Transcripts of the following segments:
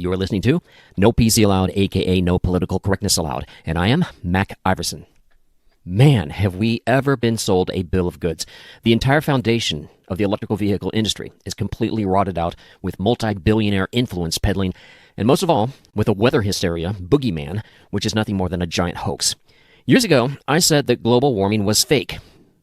You are listening to No PC Allowed, aka No Political Correctness Allowed, and I am Mac Iverson. Man, have we ever been sold a bill of goods. The entire foundation of the electrical vehicle industry is completely rotted out with multi-billionaire influence peddling, and most of all, with a weather hysteria boogeyman, which is nothing more than a giant hoax. Years ago, I said that global warming was fake.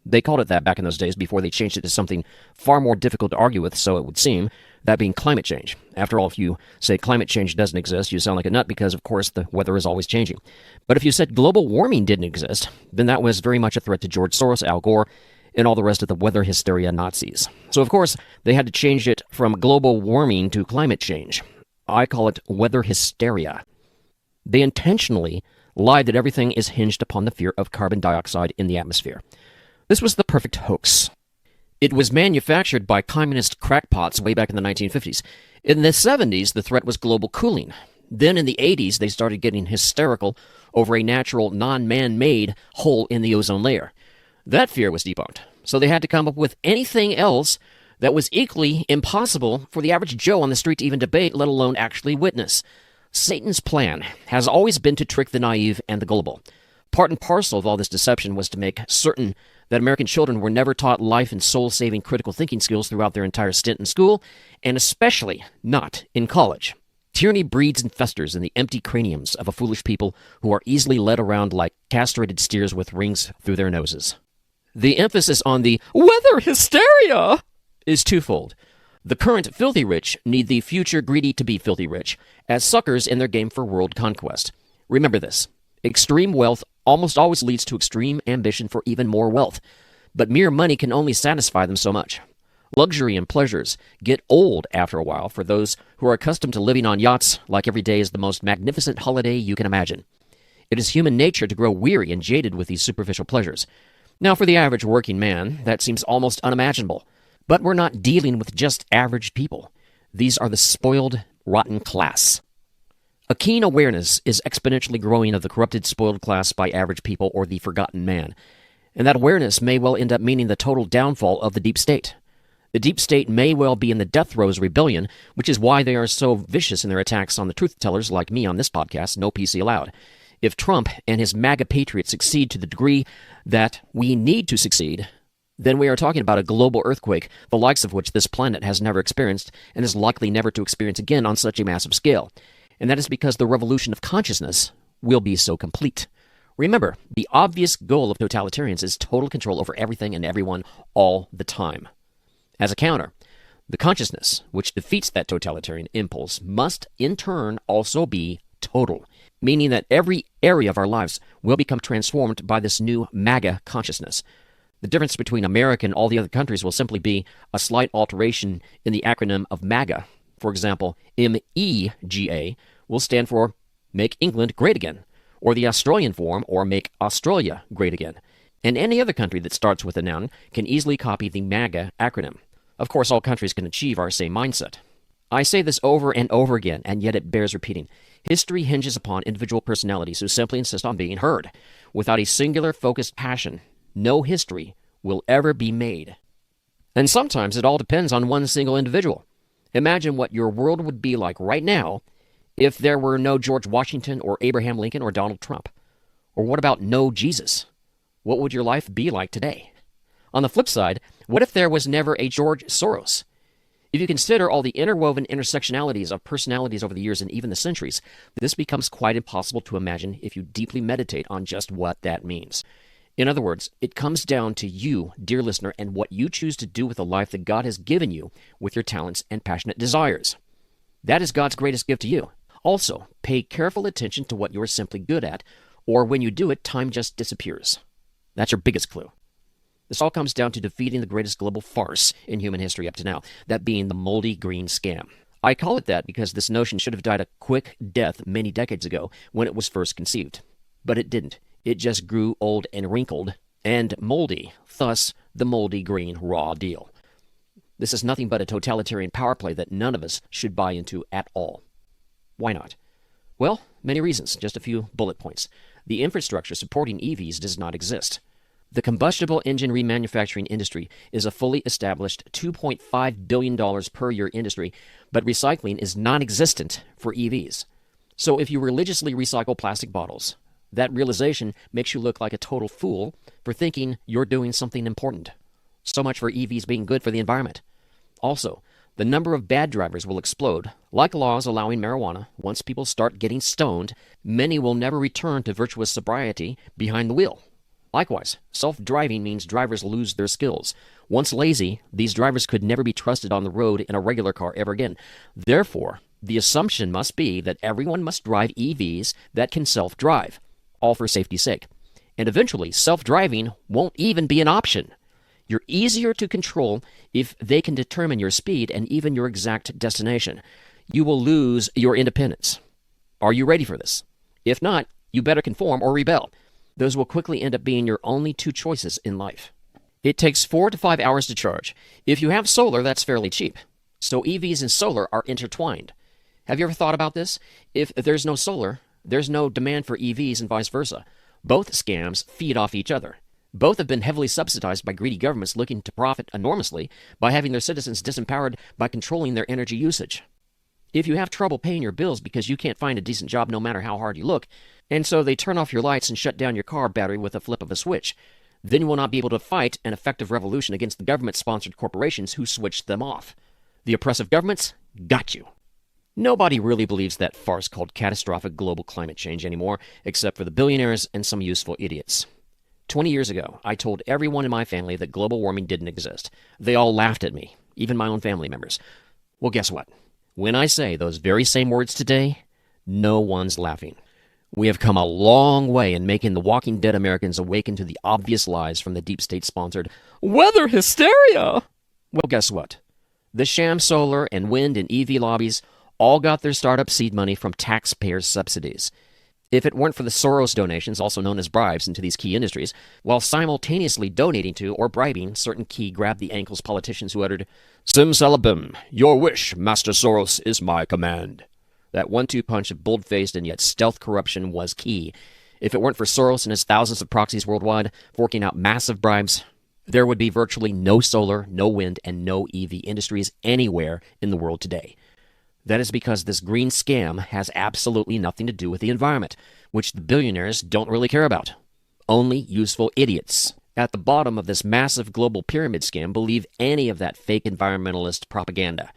They called it that back in those days before they changed it to something far more difficult to argue with, so it would seem, that being climate change. After all, if you say climate change doesn't exist, you sound like a nut because, of course, the weather is always changing. But if you said global warming didn't exist, then that was very much a threat to George Soros, Al Gore, and all the rest of the weather hysteria Nazis. So, of course, they had to change it from global warming to climate change. I call it weather hysteria. They intentionally lied that everything is hinged upon the fear of carbon dioxide in the atmosphere. This was the perfect hoax. It was manufactured by communist crackpots way back in the 1950s. In the 70s, the threat was global cooling. Then in the 80s, they started getting hysterical over a natural, non-man-made hole in the ozone layer. That fear was debunked, so they had to come up with anything else that was equally impossible for the average Joe on the street to even debate, let alone actually witness. Satan's plan has always been to trick the naive and the gullible. Part and parcel of all this deception was to make certain that American children were never taught life and soul-saving critical thinking skills throughout their entire stint in school, and especially not in college. Tyranny breeds and festers in the empty craniums of a foolish people who are easily led around like castrated steers with rings through their noses. The emphasis on the weather hysteria is twofold. The current filthy rich need the future greedy to be filthy rich as suckers in their game for world conquest. Remember this. Extreme wealth almost always leads to extreme ambition for even more wealth, but mere money can only satisfy them so much. Luxury and pleasures get old after a while for those who are accustomed to living on yachts like every day is the most magnificent holiday you can imagine. It is human nature to grow weary and jaded with these superficial pleasures. Now, for the average working man, that seems almost unimaginable, but we're not dealing with just average people. These are the spoiled, rotten class. A keen awareness is exponentially growing of the corrupted, spoiled class by average people or the forgotten man. And that awareness may well end up meaning the total downfall of the deep state. The deep state may well be in the death throes of rebellion, which is why they are so vicious in their attacks on the truth-tellers like me on this podcast, No PC Allowed. If Trump and his MAGA patriots succeed to the degree that we need to succeed, then we are talking about a global earthquake, the likes of which this planet has never experienced and is likely never to experience again on such a massive scale. And that is because the revolution of consciousness will be so complete. Remember, the obvious goal of totalitarians is total control over everything and everyone all the time. As a counter, the consciousness which defeats that totalitarian impulse must in turn also be total, meaning that every area of our lives will become transformed by this new MAGA consciousness. The difference between America and all the other countries will simply be a slight alteration in the acronym of MAGA. For example, MEGA will stand for Make England Great Again, or the Australian form, or Make Australia Great Again. And any other country that starts with a noun can easily copy the MAGA acronym. Of course, all countries can achieve our same mindset. I say this over and over again, and yet it bears repeating. History hinges upon individual personalities who simply insist on being heard. Without a singular focused passion, no history will ever be made. And sometimes it all depends on one single individual. Imagine what your world would be like right now if there were no George Washington or Abraham Lincoln or Donald Trump. Or what about no Jesus? What would your life be like today? On the flip side, what if there was never a George Soros? If you consider all the interwoven intersectionalities of personalities over the years and even the centuries, this becomes quite impossible to imagine if you deeply meditate on just what that means. In other words, it comes down to you, dear listener, and what you choose to do with the life that God has given you with your talents and passionate desires. That is God's greatest gift to you. Also, pay careful attention to what you're simply good at, or when you do it, time just disappears. That's your biggest clue. This all comes down to defeating the greatest global farce in human history up to now, that being the moldy green scam. I call it that because this notion should have died a quick death many decades ago when it was first conceived. But it didn't. It just grew old and wrinkled and moldy, thus the moldy green raw deal. This is nothing but a totalitarian power play that none of us should buy into at all. Why not? Well, many reasons, just a few bullet points. The infrastructure supporting EVs does not exist. The combustible engine remanufacturing industry is a fully established $2.5 billion per year industry, but recycling is non existent for EVs. So if you religiously recycle plastic bottles, that realization makes you look like a total fool for thinking you're doing something important. So much for EVs being good for the environment. Also, the number of bad drivers will explode. Like laws allowing marijuana, once people start getting stoned, many will never return to virtuous sobriety behind the wheel. Likewise, self-driving means drivers lose their skills. Once lazy, these drivers could never be trusted on the road in a regular car ever again. Therefore, the assumption must be that everyone must drive EVs that can self-drive, all for safety's sake. And eventually, self-driving won't even be an option. You're easier to control if they can determine your speed and even your exact destination. You will lose your independence. Are you ready for this? If not, you better conform or rebel. Those will quickly end up being your only two choices in life. It takes 4 to 5 hours to charge. If you have solar, that's fairly cheap. So EVs and solar are intertwined. Have you ever thought about this? If there's no solar, there's no demand for EVs and vice versa. Both scams feed off each other. Both have been heavily subsidized by greedy governments looking to profit enormously by having their citizens disempowered by controlling their energy usage. If you have trouble paying your bills because you can't find a decent job no matter how hard you look, and so they turn off your lights and shut down your car battery with a flip of a switch, then you will not be able to fight an effective revolution against the government-sponsored corporations who switched them off. The oppressive governments got you. Nobody really believes that farce called catastrophic global climate change anymore, except for the billionaires and some useful idiots. 20 years ago, I told everyone in my family that global warming didn't exist. They all laughed at me, even my own family members. Well, guess what? When I say those very same words today, no one's laughing. We have come a long way in making the Walking Dead Americans awaken to the obvious lies from the deep state-sponsored weather hysteria. Well, guess what? The sham solar and wind and EV lobbies all got their startup seed money from taxpayers' subsidies. If it weren't for the Soros donations, also known as bribes, into these key industries, while simultaneously donating to or bribing certain key grab-the-ankles politicians who uttered, "Simsalabim, your wish, Master Soros, is my command." That 1-2 punch of bold-faced and yet stealth corruption was key. If it weren't for Soros and his thousands of proxies worldwide forking out massive bribes, there would be virtually no solar, no wind, and no EV industries anywhere in the world today. That is because this green scam has absolutely nothing to do with the environment, which the billionaires don't really care about. Only useful idiots at the bottom of this massive global pyramid scam believe any of that fake environmentalist propaganda.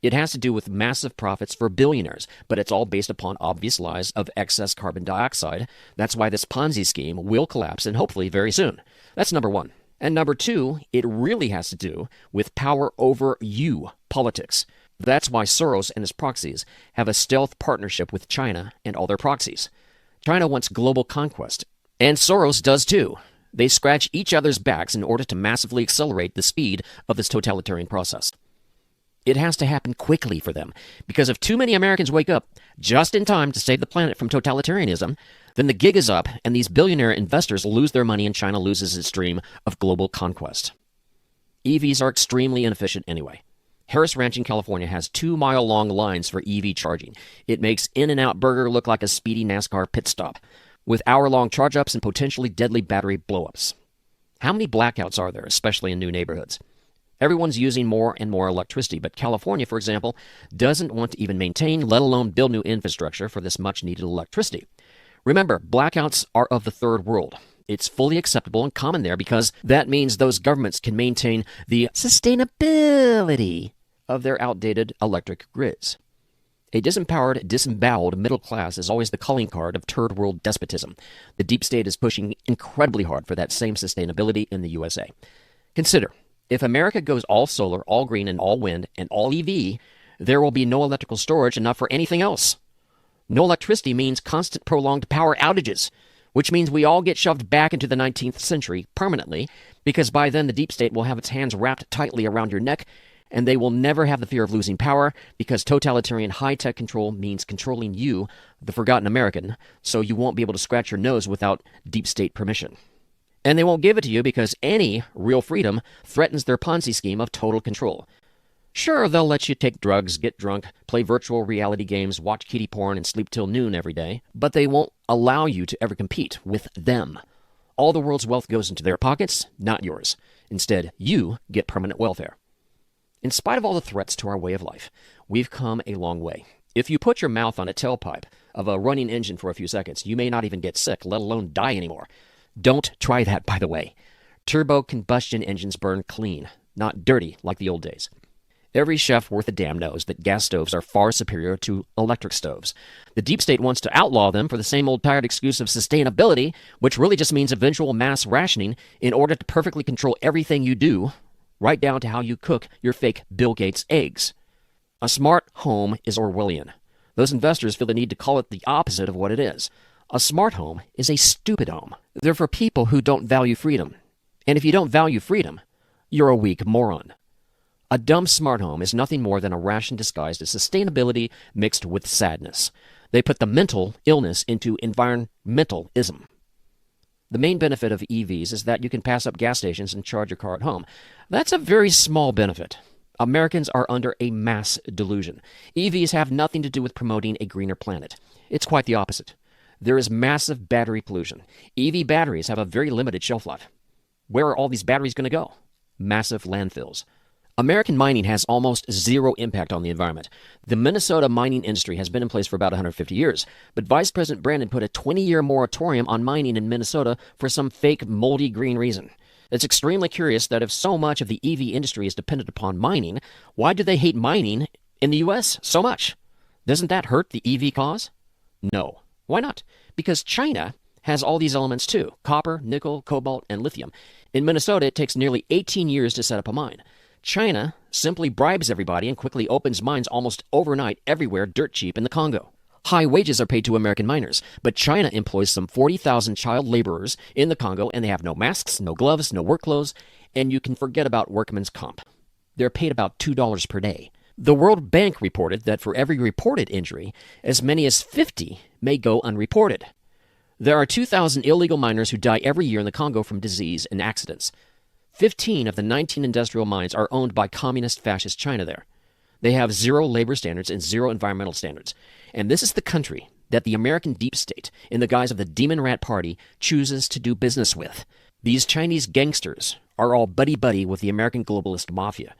It has to do with massive profits for billionaires, but it's all based upon obvious lies of excess carbon dioxide. That's why this Ponzi scheme will collapse, and hopefully very soon. That's number one. And number two, it really has to do with power over you politics. That's why Soros and his proxies have a stealth partnership with China and all their proxies. China wants global conquest, and Soros does too. They scratch each other's backs in order to massively accelerate the speed of this totalitarian process. It has to happen quickly for them, because if too many Americans wake up just in time to save the planet from totalitarianism, then the gig is up and these billionaire investors lose their money and China loses its dream of global conquest. EVs are extremely inefficient anyway. Harris Ranch in California has 2-mile-long lines for EV charging. It makes In-N-Out Burger look like a speedy NASCAR pit stop, with hour-long charge-ups and potentially deadly battery blow-ups. How many blackouts are there, especially in new neighborhoods? Everyone's using more and more electricity, but California, for example, doesn't want to even maintain, let alone build new infrastructure for this much-needed electricity. Remember, blackouts are of the third world. It's fully acceptable and common there because that means those governments can maintain the sustainability of their outdated electric grids. A disempowered, disemboweled middle class is always the calling card of third world despotism. The deep state is pushing incredibly hard for that same sustainability in the USA. Consider, if America goes all solar, all green, and all wind, and all EV, there will be no electrical storage enough for anything else. No electricity means constant prolonged power outages, which means we all get shoved back into the 19th century permanently, because by then the deep state will have its hands wrapped tightly around your neck, and they will never have the fear of losing power, because totalitarian high-tech control means controlling you, the forgotten American, so you won't be able to scratch your nose without deep state permission. And they won't give it to you because any real freedom threatens their Ponzi scheme of total control. Sure, they'll let you take drugs, get drunk, play virtual reality games, watch kiddie porn, and sleep till noon every day, but they won't allow you to ever compete with them. All the world's wealth goes into their pockets, not yours. Instead, you get permanent welfare. In spite of all the threats to our way of life, we've come a long way. If you put your mouth on a tailpipe of a running engine for a few seconds, you may not even get sick, let alone die anymore. Don't try that, by the way. Turbo combustion engines burn clean, not dirty like the old days. Every chef worth a damn knows that gas stoves are far superior to electric stoves. The deep state wants to outlaw them for the same old tired excuse of sustainability, which really just means eventual mass rationing in order to perfectly control everything you do, right down to how you cook your fake Bill Gates eggs. A smart home is Orwellian. Those investors feel the need to call it the opposite of what it is. A smart home is a stupid home. They're for people who don't value freedom. And if you don't value freedom, you're a weak moron. A dumb smart home is nothing more than a ration disguised as sustainability mixed with sadness. They put the mental illness into environmentalism. The main benefit of EVs is that you can pass up gas stations and charge your car at home. That's a very small benefit. Americans are under a mass delusion. EVs have nothing to do with promoting a greener planet. It's quite the opposite. There is massive battery pollution. EV batteries have a very limited shelf life. Where are all these batteries going to go? Massive landfills. American mining has almost zero impact on the environment. The Minnesota mining industry has been in place for about 150 years, but Vice President Brandon put a 20-year moratorium on mining in Minnesota for some fake moldy green reason. It's extremely curious that if so much of the EV industry is dependent upon mining, why do they hate mining in the U.S. so much? Doesn't that hurt the EV cause? No. Why not? Because China has all these elements too: copper, nickel, cobalt, and lithium. In Minnesota, it takes nearly 18 years to set up a mine. China simply bribes everybody and quickly opens mines almost overnight everywhere dirt cheap in the Congo. High wages are paid to American miners, but China employs some 40,000 child laborers in the Congo, and they have no masks, no gloves, no work clothes, and you can forget about workman's comp. They're paid about $2 per day. The World Bank reported that for every reported injury, as many as 50 may go unreported. There are 2,000 illegal miners who die every year in the Congo from disease and accidents. 15 of the 19 industrial mines are owned by communist fascist China there. They have zero labor standards and zero environmental standards. And this is the country that the American deep state, in the guise of the Demon Rat Party, chooses to do business with. These Chinese gangsters are all buddy-buddy with the American globalist mafia.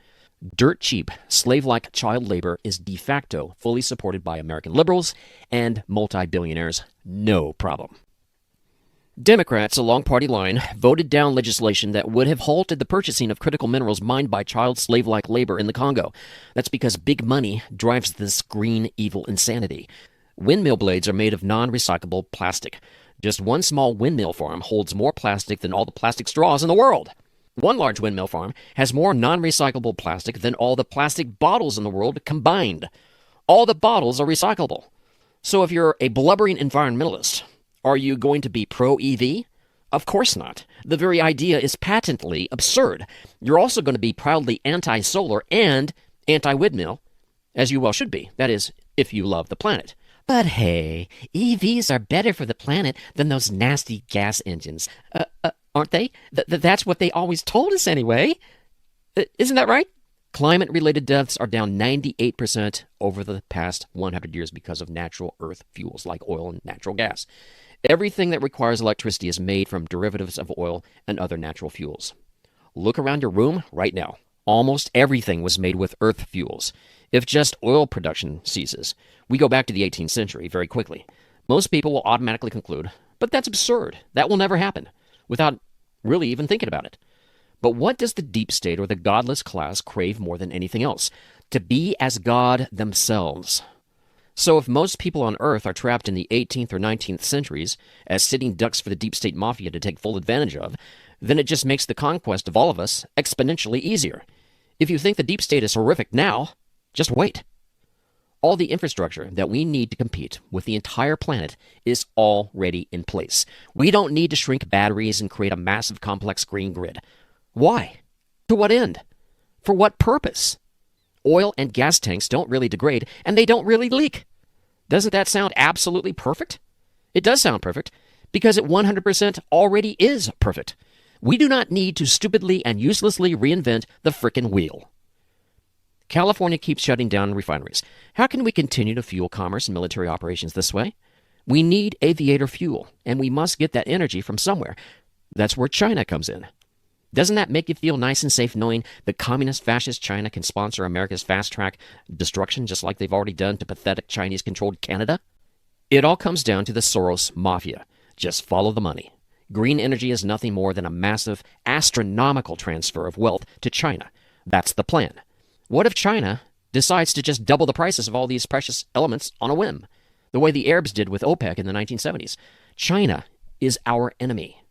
Dirt cheap, slave-like child labor is de facto fully supported by American liberals and multi-billionaires. No problem. Democrats along party line voted down legislation that would have halted the purchasing of critical minerals mined by child slave-like labor in the Congo. That's because big money drives this green evil insanity. Windmill blades are made of non-recyclable plastic. Just one small windmill farm holds more plastic than all the plastic straws in the world. One large windmill farm has more non-recyclable plastic than all the plastic bottles in the world combined. All the bottles are recyclable. So if you're a blubbering environmentalist, are you going to be pro-EV? Of course not. The very idea is patently absurd. You're also going to be proudly anti-solar and anti-windmill, as you well should be. That is, if you love the planet. But hey, EVs are better for the planet than those nasty gas engines. Aren't they? That's what they always told us anyway. Isn't that right? Climate-related deaths are down 98% over the past 100 years because of natural earth fuels like oil and natural gas. Everything that requires electricity is made from derivatives of oil and other natural fuels. Look around your room right now. Almost everything was made with earth fuels. If just oil production ceases, we go back to the 18th century very quickly. Most people will automatically conclude, but that's absurd. That will never happen, without really even thinking about it. But what does the deep state or the godless class crave more than anything else? To be as God themselves. So if most people on Earth are trapped in the 18th or 19th centuries as sitting ducks for the deep state mafia to take full advantage of, then it just makes the conquest of all of us exponentially easier. If you think the deep state is horrific now, just wait. All the infrastructure that we need to compete with the entire planet is already in place. We don't need to shrink batteries and create a massive complex green grid. Why? To what end? For what purpose? Oil and gas tanks don't really degrade, and they don't really leak. Doesn't that sound absolutely perfect? It does sound perfect, because it 100% already is perfect. We do not need to stupidly and uselessly reinvent the frickin' wheel. California keeps shutting down refineries. How can we continue to fuel commerce and military operations this way? We need aviator fuel, and we must get that energy from somewhere. That's where China comes in. Doesn't that make you feel nice and safe knowing that communist fascist China can sponsor America's fast-track destruction just like they've already done to pathetic Chinese-controlled Canada? It all comes down to the Soros Mafia. Just follow the money. Green energy is nothing more than a massive, astronomical transfer of wealth to China. That's the plan. What if China decides to just double the prices of all these precious elements on a whim, the way the Arabs did with OPEC in the 1970s? China is our enemy.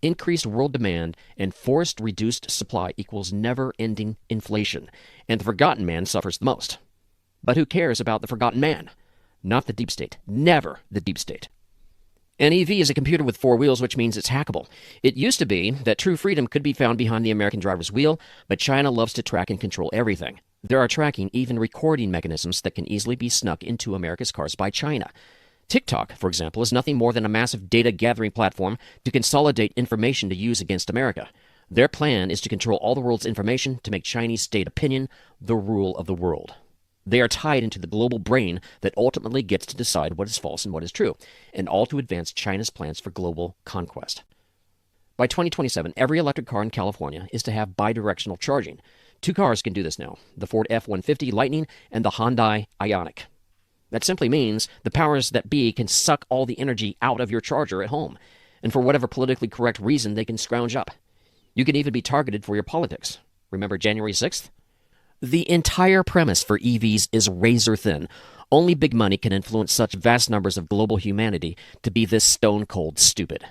Increased world demand and forced reduced supply equals never-ending inflation, and the forgotten man suffers the most. But who cares about the forgotten man? Not the deep state. Never the deep state. An EV is a computer with four wheels, which means it's hackable. It used to be that true freedom could be found behind the American driver's wheel, but China loves to track and control everything. There are tracking, even recording mechanisms that can easily be snuck into America's cars by China. TikTok, for example, is nothing more than a massive data-gathering platform to consolidate information to use against America. Their plan is to control all the world's information to make Chinese state opinion the rule of the world. They are tied into the global brain that ultimately gets to decide what is false and what is true, and all to advance China's plans for global conquest. By 2027, every electric car in California is to have bidirectional charging. Two cars can do this now, the Ford F-150 Lightning and the Hyundai Ioniq. That simply means the powers that be can suck all the energy out of your charger at home, and for whatever politically correct reason they can scrounge up. You can even be targeted for your politics. Remember January 6th? The entire premise for EVs is razor thin. Only big money can influence such vast numbers of global humanity to be this stone-cold stupid.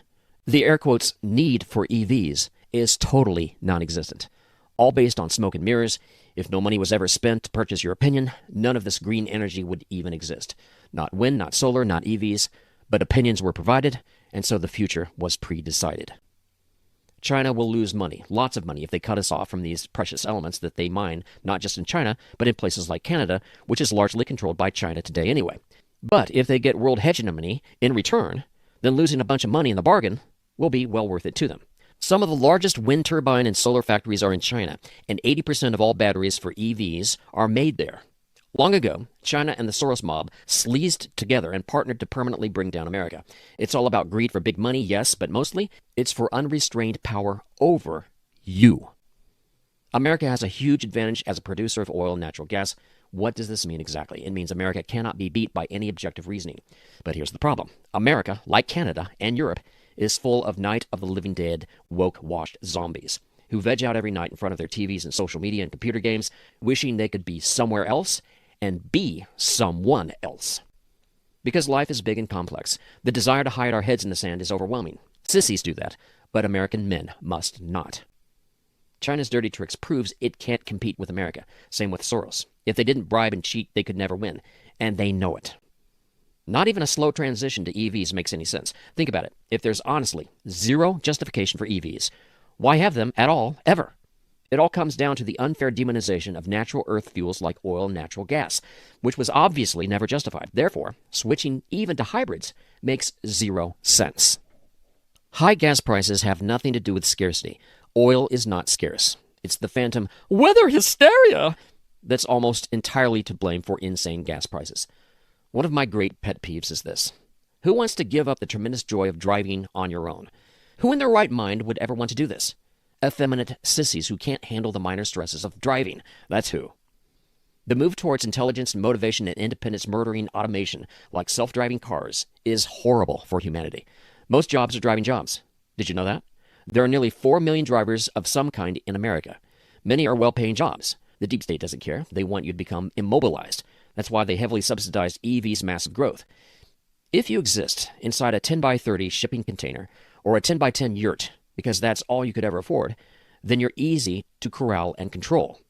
The air quotes need for EVs is totally non-existent. All based on smoke and mirrors. If no money was ever spent to purchase your opinion, none of this green energy would even exist. Not wind, not solar, not EVs, but opinions were provided, and so the future was pre-decided. China will lose money, lots of money, if they cut us off from these precious elements that they mine, not just in China, but in places like Canada, which is largely controlled by China today anyway. But if they get world hegemony in return, then losing a bunch of money in the bargain will be well worth it to them. Some of the largest wind turbine and solar factories are in China, and 80% of all batteries for EVs are made there. Long ago, China and the Soros mob sleazed together and partnered to permanently bring down America. It's all about greed for big money, yes, but mostly it's for unrestrained power over you. America has a huge advantage as a producer of oil and natural gas. What does this mean exactly? It means America cannot be beat by any objective reasoning. But here's the problem. America, like Canada and Europe, is full of Night of the Living Dead, woke-washed zombies who veg out every night in front of their TVs and social media and computer games, wishing they could be somewhere else and be someone else. Because life is big and complex, the desire to hide our heads in the sand is overwhelming. Sissies do that, but American men must not. China's dirty tricks proves it can't compete with America. Same with Soros. If they didn't bribe and cheat, they could never win, and they know it. Not even a slow transition to EVs makes any sense. Think about it. If there's honestly zero justification for EVs, why have them at all, ever? It all comes down to the unfair demonization of natural earth fuels like oil and natural gas, which was obviously never justified. Therefore, switching even to hybrids makes zero sense. High gas prices have nothing to do with scarcity. Oil is not scarce. It's the phantom weather hysteria that's almost entirely to blame for insane gas prices. One of my great pet peeves is this. Who wants to give up the tremendous joy of driving on your own? Who in their right mind would ever want to do this? Effeminate sissies who can't handle the minor stresses of driving. That's who. The move towards intelligence and motivation and independence murdering automation, like self-driving cars, is horrible for humanity. Most jobs are driving jobs. Did you know that? There are nearly 4 million drivers of some kind in America. Many are well-paying jobs. The deep state doesn't care. They want you to become immobilized. That's why they heavily subsidize EV's massive growth. If you exist inside a 10 by 30 shipping container or a 10 by 10 yurt, because that's all you could ever afford, then you're easy to corral and control.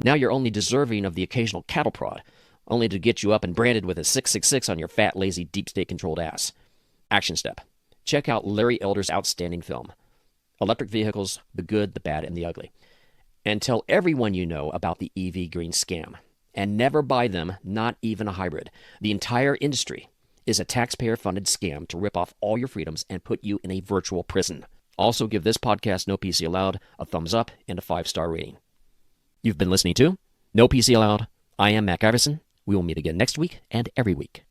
Now you're only deserving of the occasional cattle prod, only to get you up and branded with a 666 on your fat, lazy, deep state-controlled ass. Action step. Check out Larry Elder's outstanding film, Electric Vehicles, the Good, the Bad, and the Ugly. And tell everyone you know about the EV green scam. And never buy them, not even a hybrid. The entire industry is a taxpayer-funded scam to rip off all your freedoms and put you in a virtual prison. Also, give this podcast, No PC Allowed, a thumbs up and a 5-star rating. You've been listening to No PC Allowed. I am Mac Iverson. We will meet again next week and every week.